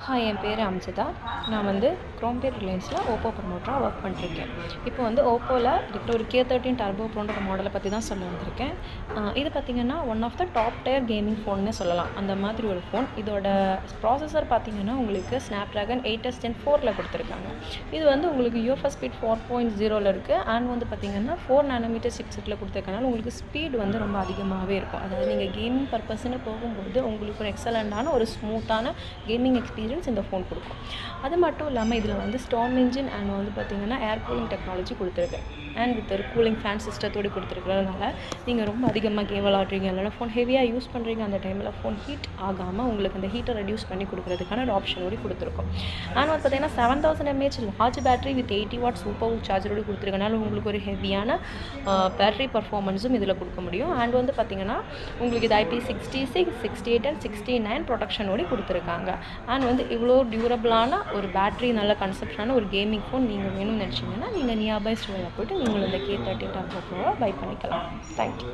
Hi, என் பேர் அம்ஜிதா. நான் வந்து குரோம்பேட் ரிலையன்ஸில் ஓப்போ ப்ரமோட்டராக ஒர்க் பண்ணிட்டுருக்கேன். இப்போ வந்து ஓப்போவில் இருக்கிற ஒரு K13 டர்போ ப்ரோன்ற மாடலை பற்றி தான் சொல்ல வந்திருக்கேன். இது பார்த்திங்கன்னா one of the top tier gaming ஃபோன்னு சொல்லலாம். அந்த மாதிரி ஒரு ஃபோன். இதோட ப்ராசஸர் பார்த்திங்கன்னா உங்களுக்கு ஸ்னாப்ட்ராகன் 8s Gen 4ல் கொடுத்துருக்காங்க. இது வந்து உங்களுக்கு UFS ஸ்பீட் 4.0ல் இருக்குது. அண்ட் வந்து பார்த்திங்கன்னா 4nm சிப்செட்டில் கொடுத்துருக்கனால உங்களுக்கு ஸ்பீடு வந்து ரொம்ப அதிகமாகவே இருக்கும். அதாவது நீங்கள் கேமிங் பர்பஸ்ன்னு போகும்போது உங்களுக்கு ஒரு எக்ஸலண்ட்டான ஒரு ஸ்மூத்தான கேமிங் எக்ஸ்பீரியன்ஸ் இந்த ஃபோன் கொடுக்கும். அது மட்டும் இல்லாமல் இதில் வந்து ஸ்டார்ம் இன்ஜின் அண்ட் வந்து பார்த்திங்கன்னா ஏர் கூலிங் டெக்னாலஜி கொடுத்துருக்கு. அண்ட் வித் ஒரு கூலிங் ஃபேன் சிஸ்டத்தோடு கொடுத்துருக்கிறதுனால நீங்கள் ரொம்ப அதிகமாக கேம் விளாட்றீங்க இல்லைனா ஃபோன் ஹெவியாக யூஸ் பண்ணுறீங்க, அந்த டைமில் ஃபோன் ஹீட் ஆகாமல் உங்களுக்கு அந்த ஹீட்டை ரெடியூஸ் பண்ணி கொடுக்குறதுக்கான ஒரு ஆப்ஷனோடு கொடுத்துருக்கோம். அண்ட் வந்து பார்த்திங்கன்னா 7000 mAh large battery with 80 watt super சார்ஜரோடு கொடுத்துருக்கனால உங்களுக்கு ஒரு ஹெவியான பேட்டரி பர்ஃபார்மன்ஸும் இதில் கொடுக்க முடியும். அண்ட் வந்து பார்த்திங்கன்னா உங்களுக்கு இது IP66, 68 அண்ட் 69 ப்ரொடெக்ஷனோடு கொடுத்துருக்காங்க. அண்ட் வந்து இவ்வளோ டியூரபிளான ஒரு பேட்டரி நல்ல கன்செப்ஷனான ஒரு கேமிங் ஃபோன் நீங்கள் வேணும்னு நினச்சிங்கன்னா நீங்கள் நியர்பை ஸ்டோரில் போய்ட்டு நீங்கள் இந்த K13 டர்போ ப்ரோவை பை பண்ணிக்கலாம். தேங்க்யூ.